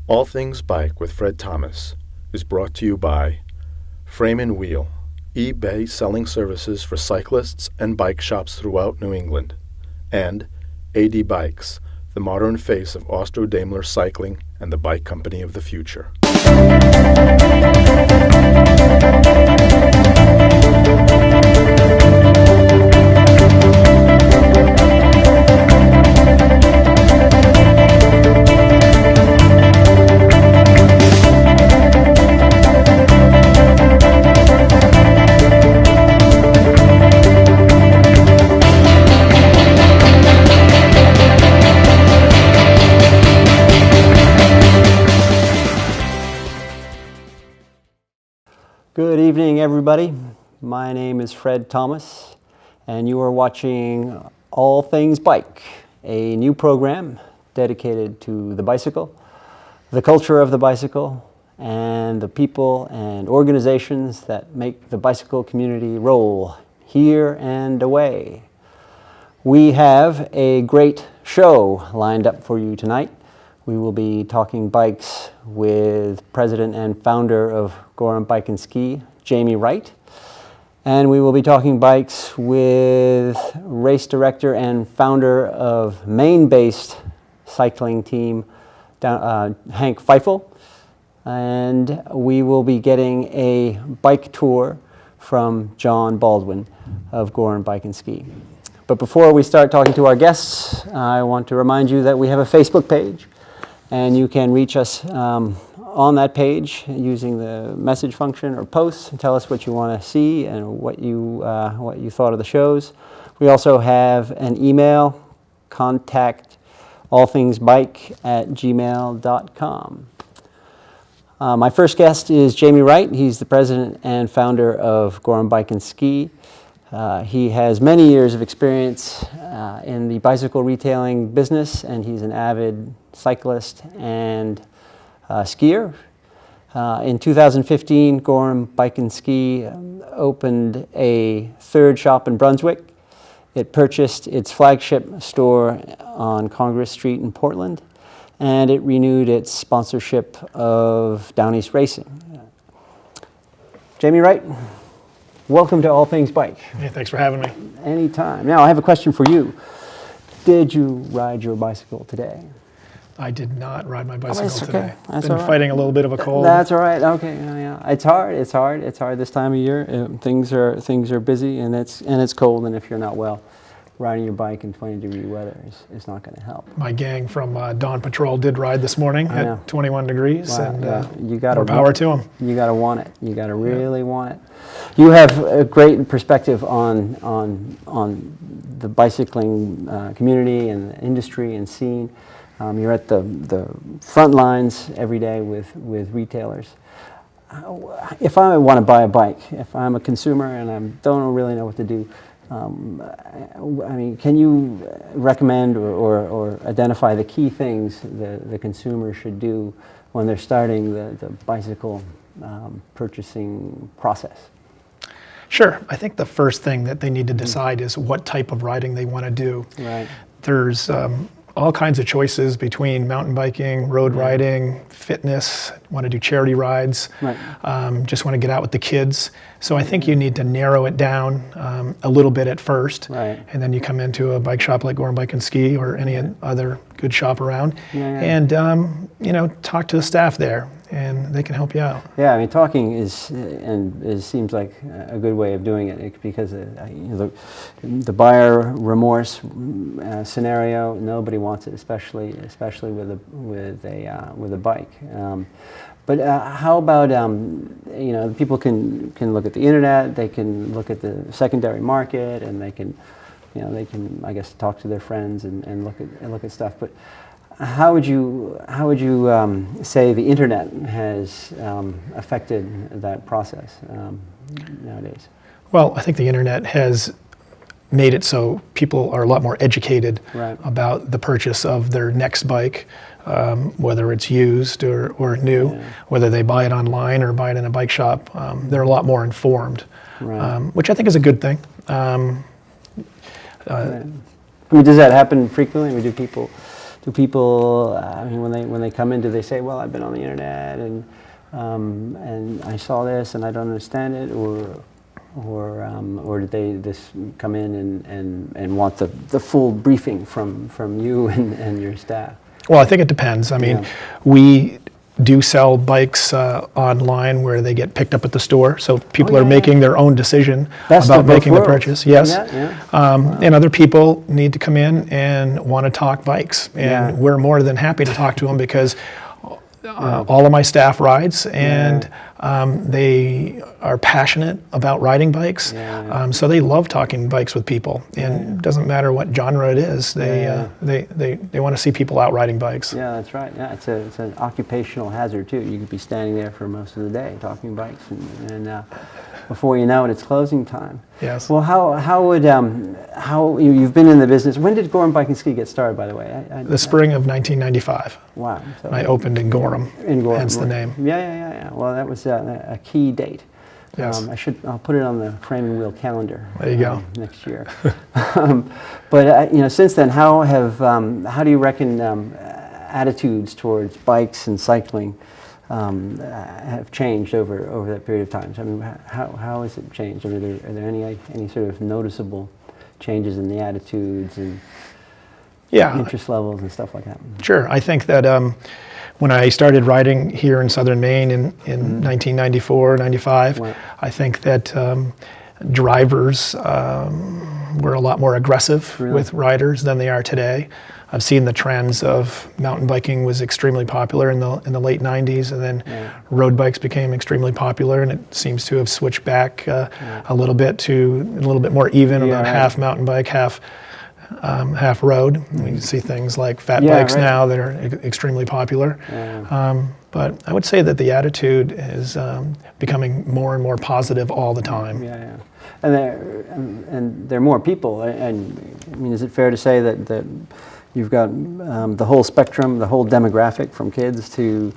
All Things Bike with Fred Thomas is brought to you by Frame and Wheel, eBay selling services for cyclists and bike shops throughout New England, and AD Bikes, the modern face of Austro-Daimler cycling and the bike company of the future. Good evening, everybody. My name is Fred Thomas, and you are watching All Things Bike, a new program dedicated to the bicycle, the culture of the bicycle, and the people and organizations that make the bicycle community roll here and away. We have a great show lined up for you tonight. We will be talking bikes with President and founder of Gorham Bike and Ski, Jamie Wright. And we will be talking bikes with race director and founder of Maine-based cycling team, Hank Pfeifle. And we will be getting a bike tour from John Baldwin of Gorham Bike and Ski. But before we start talking to our guests, I want to remind you that we have a Facebook page. And you can reach us on that page using the message function or posts and tell us what you want to see and what you thought of the shows. We also have an email, contact allthingsbike@gmail.com. My first guest is Jamie Wright. He's the president and founder of Gorham Bike and Ski. He has many years of experience in the bicycle retailing business, and he's an avid cyclist and skier. In 2015, Gorham Bike and Ski opened a third shop in Brunswick. It purchased its flagship store on Congress Street in Portland, and it renewed its sponsorship of Downeast Racing. Jamie Wright, welcome to All Things Bike. Hey, thanks for having me. Anytime. Now, I have a question for you. Did you ride your bicycle today? I did not ride my bicycle today. Okay. That's Been all right. Fighting a little bit of a cold. That's all right. Okay. Yeah. It's hard. It's hard this time of year. Things are busy, and it's cold. And if you're not well, riding your bike in 20-degree weather is not going to help. My gang from Dawn Patrol did ride this morning at 21 degrees, and you got more power to them. You got to want it. You got to really want it. You have a great perspective on the bicycling community and the industry and scene. You're at the front lines every day with retailers. If I want to buy a bike, if I'm a consumer and I don't really know what to do, can you recommend or identify the key things the consumer should do when they're starting the bicycle purchasing process? Sure. I think the first thing that they need to decide is what type of riding they want to do. Right. There's all kinds of choices between mountain biking, road riding, fitness, want to do charity rides, right. Just want to get out with the kids. So I think you need to narrow it down a little bit at first, right. And then you come into a bike shop like Gorham Bike and Ski or any other good shop around, and talk to the staff there, and they can help you out. Yeah, I mean, talking seems like a good way of doing it because the buyer remorse scenario, nobody wants it, especially with a bike. But how about people can look at the internet, they can look at the secondary market, and they can I guess talk to their friends and look at stuff. But how would you say the internet has affected that process nowadays? Well, I think the internet has made it so people are a lot more educated about the purchase of their next bike, whether it's used or new, whether they buy it online or buy it in a bike shop. They're a lot more informed, which I think is a good thing. I mean, does that happen frequently? Do people do people, I mean, when they come in, do they say, well, I've been on the internet and I saw this and I don't understand it, or did they just come in and want the full briefing from you and your staff? Well, I think it depends. I mean, we do sell bikes online where they get picked up at the store, so people are making their own decision about making the purchase. Yes, and other people need to come in and want to talk bikes, and we're more than happy to talk to them because all of my staff rides, and they are passionate about riding bikes, so they love talking bikes with people, and it doesn't matter what genre it is, they want to see people out riding bikes. Yeah, that's right. Yeah, it's an occupational hazard too. You could be standing there for most of the day talking bikes, and before you know it, it's closing time. Yes. Well, how you've been in the business? When did Gorham Bike and Ski get started, by the way? The spring of 1995. Wow. So I opened in Gorham. Hence the name. Yeah. Well, that was a key date. Yes. I'll put it on the frame and wheel calendar. There you go. Next year. But since then, how do you reckon attitudes towards bikes and cycling have changed over that period of time? So, I mean, how has it changed? Are there any sort of noticeable changes in the attitudes and interest levels and stuff like that? Sure. I think that when I started riding here in southern Maine in 1994, 95, I think that drivers were a lot more aggressive with riders than they are today. I've seen the trends of mountain biking was extremely popular in the late 90s, and then road bikes became extremely popular, and it seems to have switched back a little bit to a little bit more even, about half mountain bike, half road. We see things like fat bikes now that are extremely popular. But I would say that the attitude is becoming more and more positive all the time. And there are more people. And I mean, is it fair to say that you've got the whole spectrum, the whole demographic, from kids to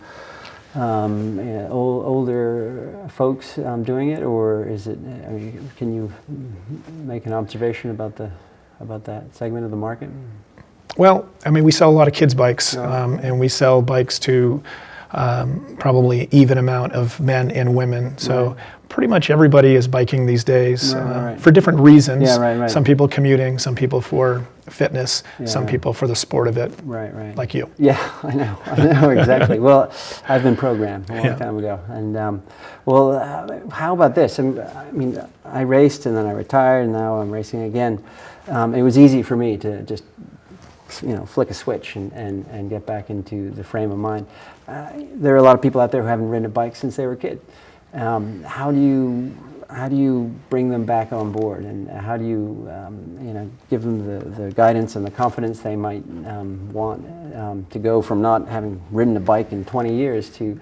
older folks doing it, or is it? I mean, can you make an observation about that segment of the market? Well, I mean, we sell a lot of kids' bikes, and we sell bikes to probably even amount of men and women. So pretty much everybody is biking these days for different reasons. Some people commuting, some people for fitness, some people for the sport of it. Like you. Yeah, I know exactly. Well, I've been programmed a long time ago, and how about this? I mean, I raced and then I retired, and now I'm racing again. It was easy for me to just flick a switch and get back into the frame of mind. There are a lot of people out there who haven't ridden a bike since they were a kid. How do you bring them back on board, and how do you give them the guidance and the confidence they might want to go from not having ridden a bike in 20 years to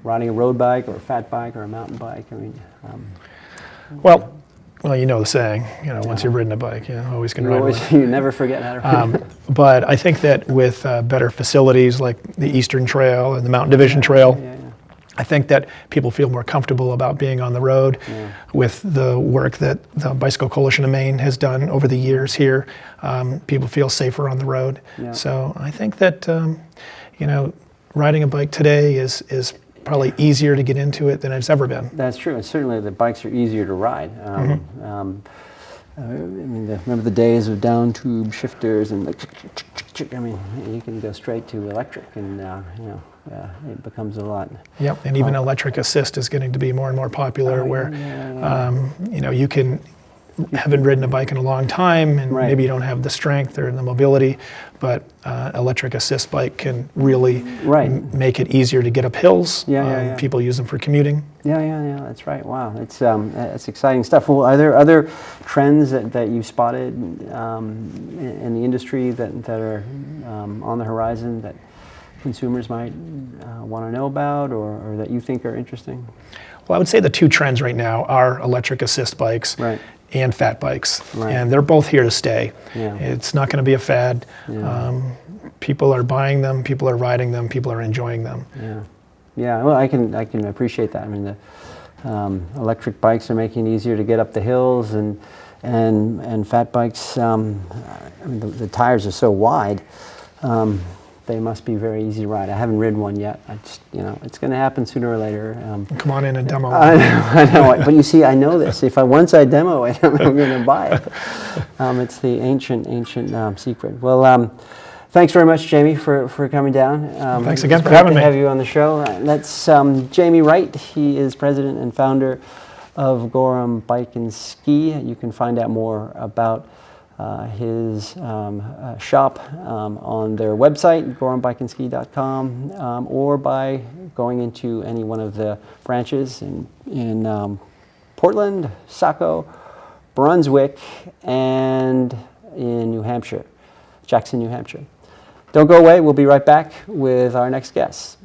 riding a road bike or a fat bike or a mountain bike? I mean, well, you know the saying, once you've ridden a bike, you always can ride one. You never forget how to ride. But I think that with better facilities like the Eastern Trail and the Mountain Division Trail, I think that people feel more comfortable about being on the road with the work that the Bicycle Coalition of Maine has done over the years here. People feel safer on the road. So I think that, riding a bike today is probably easier to get into it than it's ever been. That's true, and certainly the bikes are easier to ride. I mean, remember the days of down tube shifters and I mean, you can go straight to electric, and it becomes a lot. Yep, and even electric assist is getting to be more and more popular, where you haven't ridden a bike in a long time, and maybe you don't have the strength or the mobility, but electric assist bike can really make it easier to get up hills. People use them for commuting. That's right. Wow, it's exciting stuff. Well, are there other trends that you've spotted in the industry that are on the horizon that consumers might want to know about, or that you think are interesting? Well, I would say the two trends right now are electric assist bikes and fat bikes, and they're both here to stay. It's not going to be a fad. People are buying them, people are riding them, people are enjoying them. Well, I can appreciate that. I mean, the electric bikes are making it easier to get up the hills, and fat bikes. I mean, the tires are so wide. they must be very easy to ride. I haven't ridden one yet. I just, it's going to happen sooner or later. Come on in and demo. I know. But you see, I know this. If once I demo it, I'm going to buy it. It's the ancient secret. Well, thanks very much, Jamie, for coming down. Thanks again for having me. It's great to have you on the show. That's Jamie Wright. He is president and founder of Gorham Bike and Ski. You can find out more about his shop on their website, gorhambikeandski.com, or by going into any one of the branches in Portland, Saco, Brunswick, and in New Hampshire, Jackson, New Hampshire. Don't go away. We'll be right back with our next guest.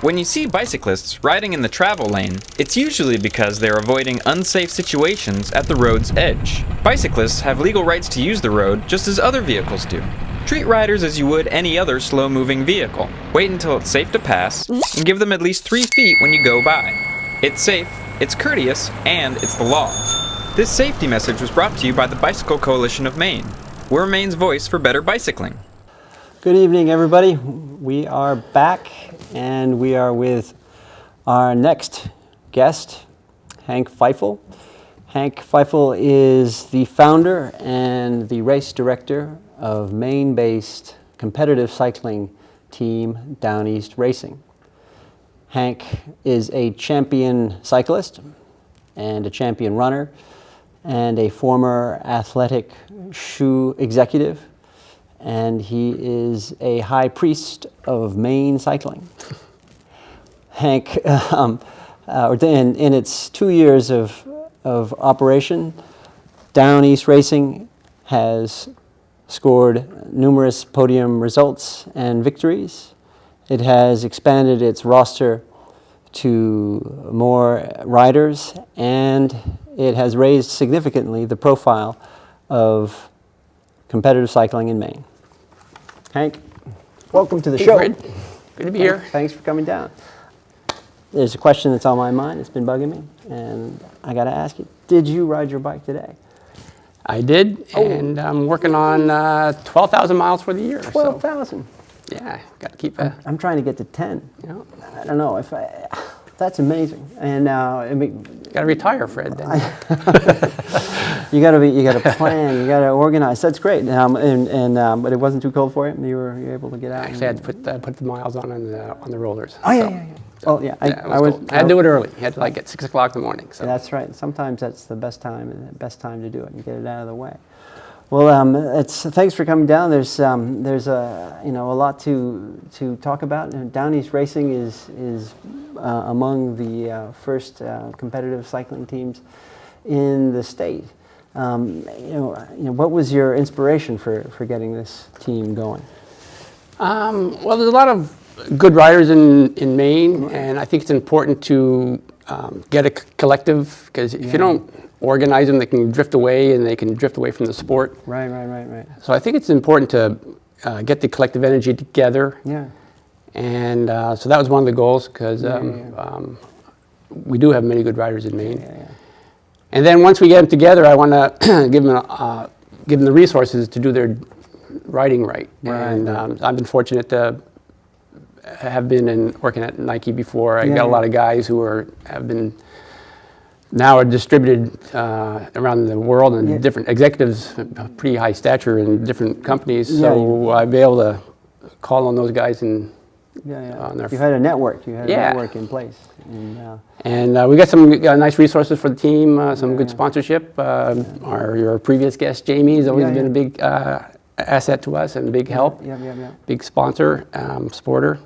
When you see bicyclists riding in the travel lane, it's usually because they're avoiding unsafe situations at the road's edge. Bicyclists have legal rights to use the road just as other vehicles do. Treat riders as you would any other slow-moving vehicle. Wait until it's safe to pass, and give them at least 3 feet when you go by. It's safe, it's courteous, and it's the law. This safety message was brought to you by the Bicycle Coalition of Maine. We're Maine's voice for better bicycling. Good evening, everybody. We are back, and we are with our next guest, Hank Pfeifle. Hank Pfeifle is the founder and the race director of Maine-based competitive cycling team Downeast Racing. Hank is a champion cyclist and a champion runner and a former athletic shoe executive, and he is a high priest of Maine cycling. Hank, in its 2 years of operation, Downeast Racing has scored numerous podium results and victories. It has expanded its roster to more riders, and it has raised significantly the profile of competitive cycling in Maine. Hank, welcome to the show. Fred. Good to be here. Thanks for coming down. There's a question that's on my mind. It's been bugging me, and I got to ask you, did you ride your bike today? I did, and I'm working on 12,000 miles for the year. 12,000? So, yeah, got to keep it. I'm trying to get to 10. Yeah. I don't know if that's amazing. And got to retire, Fred. Then. you got to plan. You got to organize. That's great. But it wasn't too cold for you. You were able to get out. Actually, I had to put the miles on the rollers. Oh yeah. Oh yeah. I had to do it early. I had to at 6 o'clock in the morning. So. That's right. Sometimes that's the best time to do it and get it out of the way. Well, thanks for coming down. There's a lot to talk about. And Downeast Racing is among the first competitive cycling teams in the state. What was your inspiration for getting this team going? Well, there's a lot of good riders in Maine, and I think it's important to get a collective, because if you don't organize them, they can drift away, and they can drift away from the sport. Right. So I think it's important to get the collective energy together. Yeah. And so that was one of the goals, because we do have many good riders in Maine. Yeah. And then once we get them together, I want to give them the resources to do their riding right. And I've been fortunate to have been working at Nike before. I got a lot of guys who have been now distributed around the world, and different executives, pretty high stature in different companies. So I've been able to call on those guys and. You had a network. You had a network in place. And we got some nice resources for the team. Some good sponsorship. Your previous guest Jamie has always been a big asset to us and a big help. Big sponsor, supporter.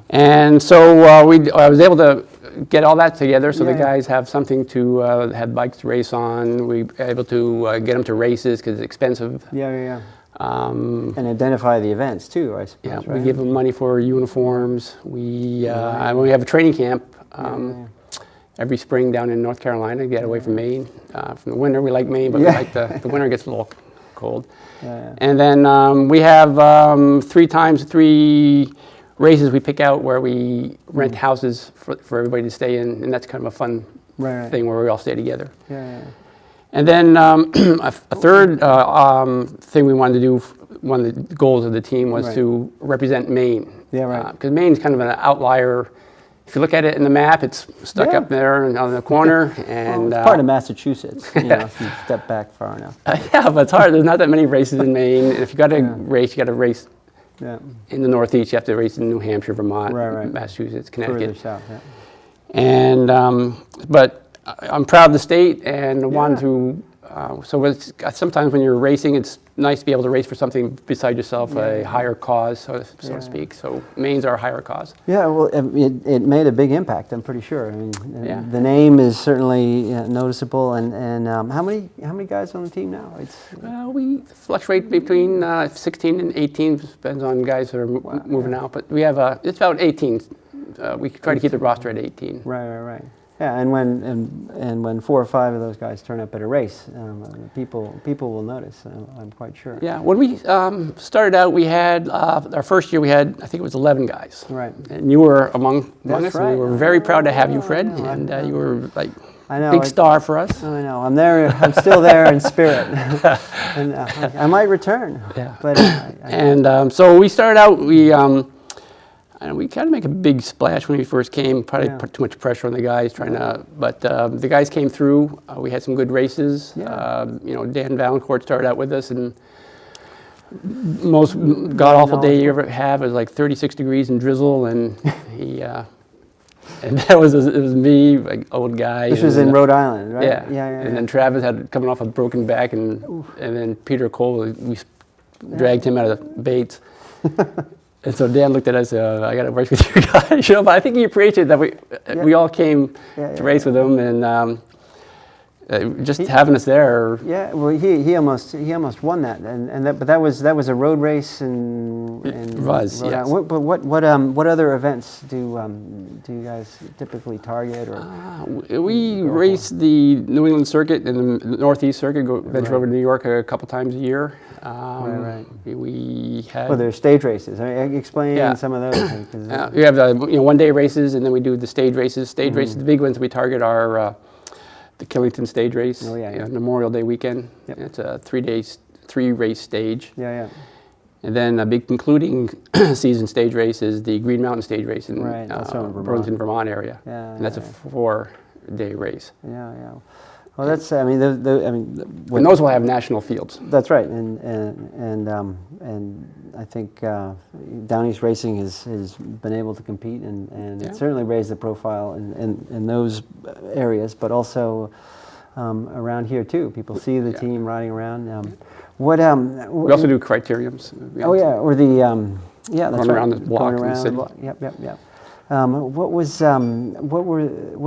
And so I was able to get all that together, so the guys have something to have bikes to race on. We were able to get them to races because it's expensive. And identify the events too, I suppose. Yeah, right? we give them money for uniforms. We have a training camp every spring down in North Carolina, get away from Maine. From the winter, we like Maine, but we like the winter gets a little cold. And then we have 3 times 3 races we pick out where we rent houses for everybody to stay in, and that's kind of a fun thing where we all stay together. And then a third thing we wanted to do, one of the goals of the team was to represent Maine. Yeah, right. Because Maine's kind of an outlier. If you look at it in the map, it's stuck up there on the corner. And well, it's part of Massachusetts, you know, if you step back far enough. Yeah, but it's hard. There's not that many races in Maine. And if you got to race, you got to race in the Northeast. You have to race in New Hampshire, Vermont, Massachusetts, Connecticut. Further south, And but I'm proud of the state and wanted to. So it's, sometimes when you're racing, it's nice to be able to race for something beside yourself, a higher cause, so to speak. So Maine's our higher cause. Yeah, well, it made a big impact, I'm pretty sure. I mean, the name is certainly noticeable. And how many guys on the team now? It's we fluctuate between 16 and 18, depends on guys that are moving out. But we have it's about 18. We try to keep the roster at 18. Right. Yeah, and when 4 or 5 of those guys turn up at a race, people will notice. I'm quite sure. Yeah, when we started out, we had our first year. We had, I think it was 11 guys. Right. And you were among us. Right. And we were very proud to have you, Fred. And you were like big star for us. I know. I'm there. I'm still there in spirit, and I might return. Yeah. But so we started out. We kind of make a big splash when we first came. Probably put too much pressure on the guys trying to, but the guys came through. We had some good races. Dan Valancourt started out with us, and most god awful day you ever have was like 36 degrees and drizzle, and he. And it was me, like old guy. This was in Rhode Island, right? Yeah. And then Travis had coming off a broken back, and then Peter Cole, we dragged him out of the baits. And so Dan looked at us, I got to race with you guys. But I think he appreciated that we all came to race with him, and just having us there. Yeah, well, he almost won that, but that was a road race and it was, Rhode yes. Island. But what other events do you guys typically target? Or we race the New England circuit and the Northeast circuit. Venture over to New York a couple times a year. Right. We had. Well, there's stage races. I mean, explain some of those. We have one-day races, and then we do the stage races. Stage races, the big ones we target are the Killington stage race, Memorial Day weekend. Yep. It's a 3-race stage. Yeah. And then a big concluding season stage race is the Green Mountain stage race in Burlington, Vermont area. Yeah, and that's a 4-day race. Yeah. Well, that's. I mean, and those will have national fields. That's right, and I think Downeast Racing has been able to compete, and it certainly raised the profile in those areas, but also around here too. People see the team riding around. We also do criteriums. Or the that's going around the block in the city. Yep. What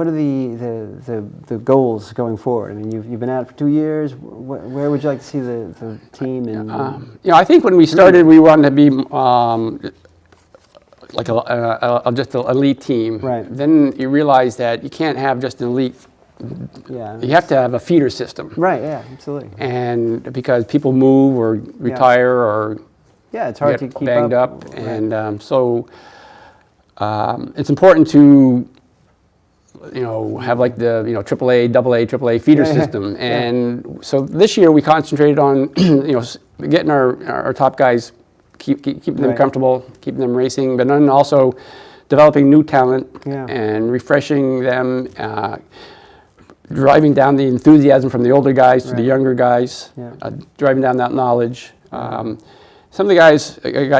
are the goals going forward? I mean, you've been at it for 2 years. Where would you like to see the team? I think when we started, we wanted to be like just an elite team. Right. Then you realize that you can't have just an elite. Yeah. You have to have a feeder system. Right. Yeah. Absolutely. And because people move or retire or it's hard to keep banged up, and so. It's important to, have like the, AAA, AA feeder system. And so this year we concentrated on, getting our top guys, keeping them comfortable, keeping them racing, but then also developing new talent and refreshing them, driving down the enthusiasm from the older guys to the younger guys, driving down that knowledge. Some of the guys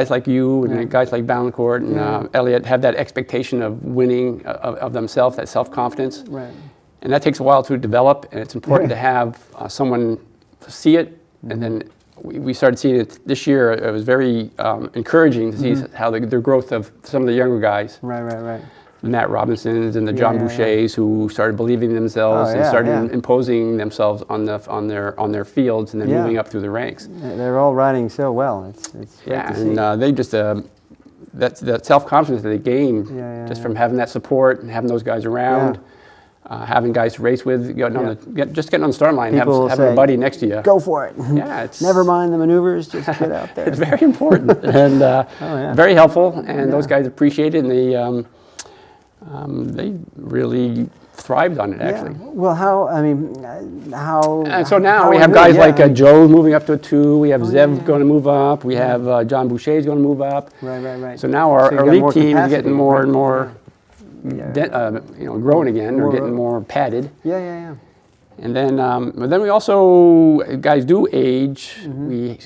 like you and guys like Valancourt and Elliot have that expectation of winning of themselves, that self-confidence. Right. And that takes a while to develop, and it's important to have someone see it. And then we started seeing it this year. It was very encouraging to see how the growth of some of the younger guys. Right. The Matt Robinsons and the John Bouchers who started believing in themselves and started imposing themselves on their fields and then moving up through the ranks. They're all riding so well. It's great to see. And they just that self-confidence that they gain from having that support and having those guys around, having guys to race with, just getting on the start line, and having a buddy next to you. Go for it. Yeah, it's never mind the maneuvers, just get out there. It's very important and very helpful, and those guys appreciate it, and they really thrived on it, actually. Well, how? I mean, how? And so now how we have are guys you? like Joe moving up to a 2. We have Zev going to move up. We have John Boucher's going to move up. Right. So now our you got elite more team is capacity, getting more right? and more, growing again, or getting more padded. Yeah. And then, but then we also, guys do age. Mm-hmm. We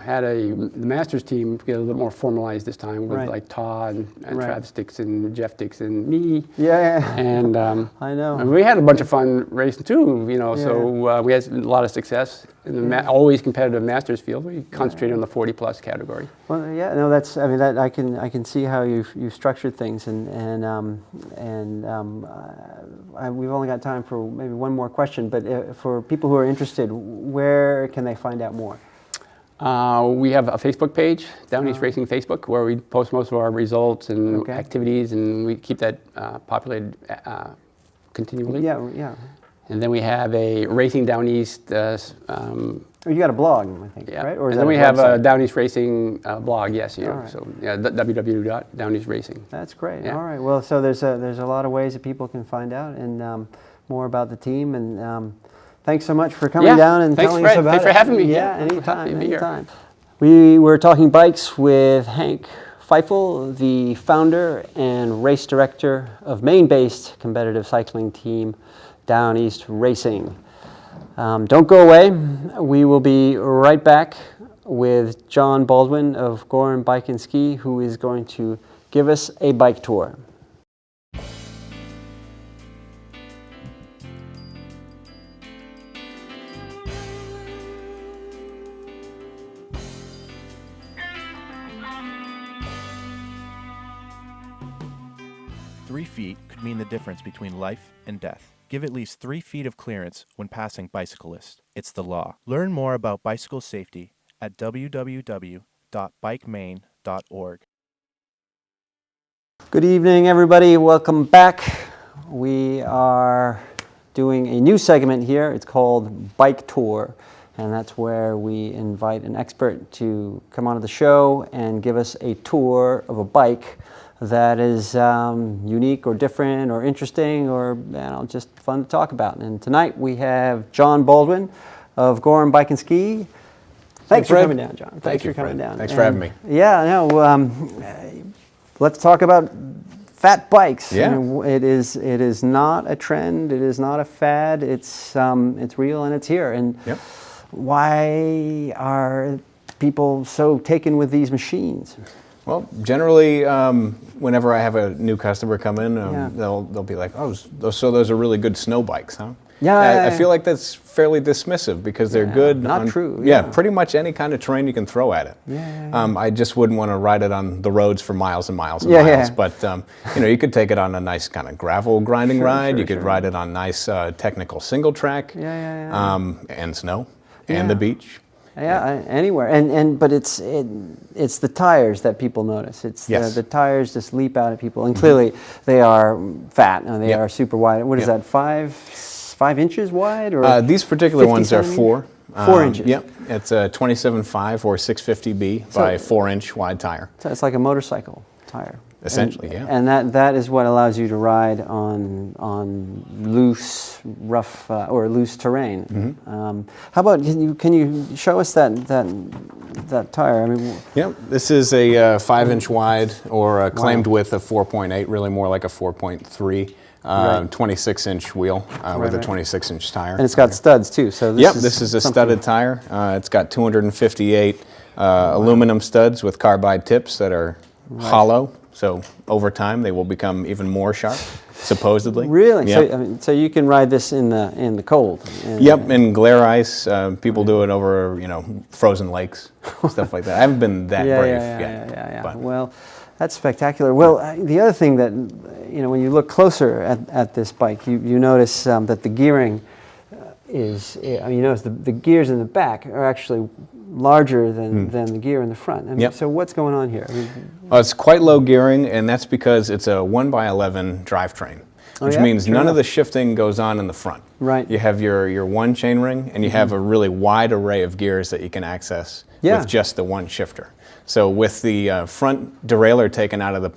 had the Masters team get a little bit more formalized this time with Right. like Todd and Right. Travis Dixon, Jeff Dixon, me. Yeah. And I know. and we had a bunch of fun racing too, so we had a lot of success in the always competitive Masters field. We concentrated on the 40+ category. Well, yeah, no, that's. I mean, that I can see how you've structured things, we've only got time for maybe one more question. But for people who are interested, where can they find out more? We have a Facebook page, Downeast Racing Facebook, where we post most of our results and activities, and we keep that populated continually. Yeah. And then we have a Racing Downeast. You got a blog, I think, right? Or and then we have a Downeast Racing blog. Yes, right. So www.downeastracing. That's great. Yeah. All right. Well, so there's a lot of ways that people can find out and more about the team. And thanks so much for coming down and telling us about Thanks it. for having me. Yeah, Happy to be here. anytime. We were talking bikes with Hank Pfeifle, the founder and race director of Maine-based competitive cycling team Downeast Racing. Don't go away. We will be right back with John Baldwin of Gorham Bike and Ski, who is going to give us a bike tour. Three feet could mean the difference between life and death. Give at least 3 feet of clearance when passing bicyclists. It's the law. Learn more about bicycle safety at www.bikemaine.org. Good evening, everybody. Welcome back. We are doing a new segment here. It's called Bike Tour, and that's where we invite an expert to come onto the show and give us a tour of a bike that is unique or different or interesting or just fun to talk about. And tonight we have John Baldwin of Gorham Bike and Ski. Thanks for coming down, John. Thanks for coming down. Thanks for having me. Yeah, no. Let's talk about fat bikes. Yeah. I mean, it is not a trend. It is not a fad. It's real and it's here. And why are people so taken with these machines? Well, generally, whenever I have a new customer come in, they'll be like, "Oh, so those are really good snow bikes, huh?" Yeah. I feel like that's fairly dismissive because they're good. Not true. Yeah, pretty much any kind of terrain you can throw at it. I just wouldn't want to ride it on the roads for miles and miles and miles. But you could take it on a nice kind of gravel grinding ride. You could ride it on nice technical single track. And snow and the beach. Anywhere, but it's the tires that people notice. It's the tires just leap out at people, and clearly they are fat and they are super wide. What is that? 5 inches wide, or these particular ones are 4. 4 inches. Yep, it's a 27.5 or 650B by 4-inch wide tire. So it's like a motorcycle tire. Essentially, And that is what allows you to ride on loose, rough, or loose terrain. How about can you show us that tire? I mean, this is a 5-inch wide or a claimed width of 4.8, really more like a 4.3. 26-inch wheel with a 26-inch tire. And it's got studs too. So this is a studded tire. It's got 258 aluminum studs with carbide tips that are hollow. So over time, they will become even more sharp, supposedly. Really? So you can ride this in the cold. In glare ice. People do it over frozen lakes, stuff like that. I haven't been that brave yet. But. Well, that's spectacular. Well, the other thing that when you look closer at this bike, you notice that the gearing is. You notice the gears in the back are actually larger than the gear in the front. So what's going on here? It's quite low gearing, and that's because it's a 1x11 drivetrain, which means none of the shifting goes on in the front. Right. You have your one chainring, and you have a really wide array of gears that you can access Yeah. with just the one shifter. So with the front derailleur taken out of the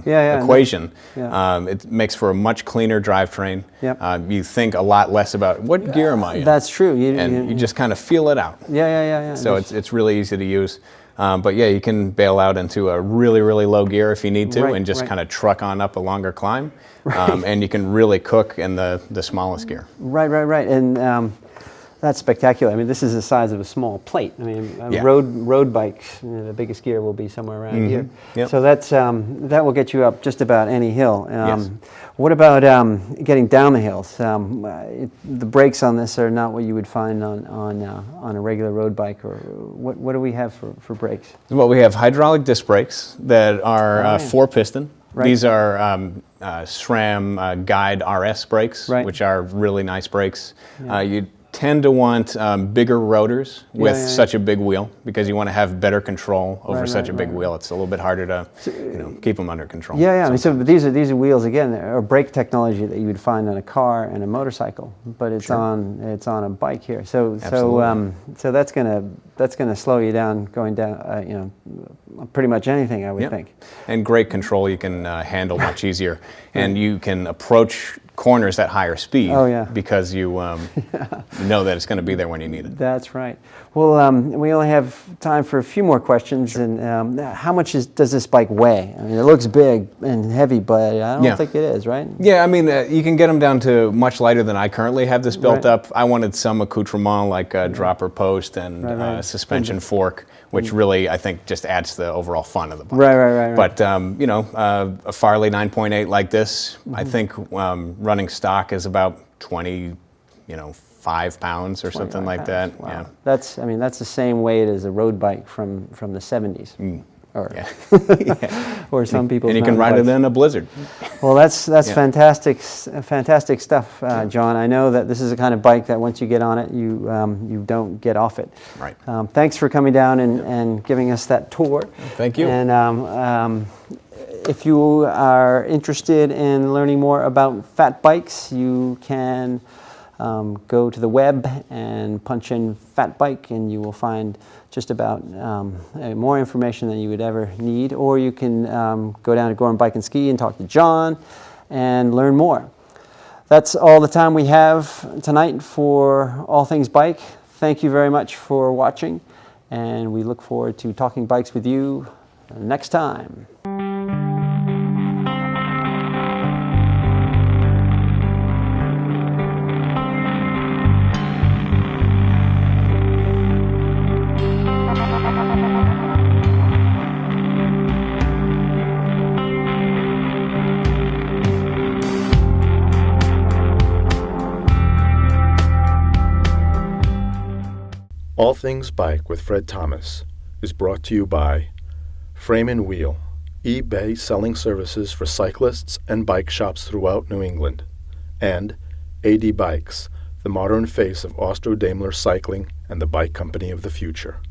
Yeah, equation, yeah. it makes for a much cleaner drivetrain. Yep. You think a lot less about what gear am I in. That's true. You just kind of feel it out. Yeah. So it's really easy to use. But yeah, you can bail out into a really, really low gear if you need to, Right, and just right. kind of truck on up a longer climb. And you can really cook in the smallest gear. Right. And that's spectacular. I mean, this is the size of a small plate. I mean, Yeah. road bikes, the biggest gear will be somewhere around here. Yep. So that's that will get you up just about any hill. Yes. What about getting down the hills? The brakes on this are not what you would find on a regular road bike. Or what do we have for brakes? Well, we have hydraulic disc brakes that are 4-piston. Right. These are SRAM Guide RS brakes, Right. which are really nice brakes. You tend to want bigger rotors with yeah. such a big wheel because you want to have better control over Right, such a right, big right. wheel. It's a little bit harder to keep them under control. Yeah. I mean, so but these are wheels again, are brake technology that you would find on a car and a motorcycle, but it's on a bike here. So that's gonna slow you down going down. Pretty much anything, I would Yep. think. And great control, you can handle much easier, and you can approach corners at higher speed. Oh, yeah. Because you know that it's going to be there when you need it. That's right. Well, we only have time for a few more questions. Sure. And how much does this bike weigh? I mean, it looks big and heavy, but I don't think it is, right? Yeah, I mean, you can get them down to much lighter than I currently have this built up. I wanted some accoutrement like a dropper post and suspension fork, which really, I think, just adds to the overall fun of the bike. Right. But, a Farley 9.8 like this, I think running stock is about 5 pounds or something like that. Wow. Yeah. That's the same weight as a road bike from the 70s. Or, or some people. And you can ride it in a blizzard. Well, that's fantastic stuff, John. I know that this is the kind of bike that once you get on it, you don't get off it. Right. Thanks for coming down and giving us that tour. Thank you. And if you are interested in learning more about fat bikes, you can go to the web and punch in fat bike, and you will find just about more information than you would ever need. Or you can go down to Gorham Bike and Ski and talk to John and learn more. That's all the time we have tonight for All Things Bike. Thank you very much for watching, and we look forward to talking bikes with you next time. All Things Bike with Fred Thomas is brought to you by Frame and Wheel, eBay selling services for cyclists and bike shops throughout New England, and AD Bikes, the modern face of Austro-Daimler cycling and the bike company of the future.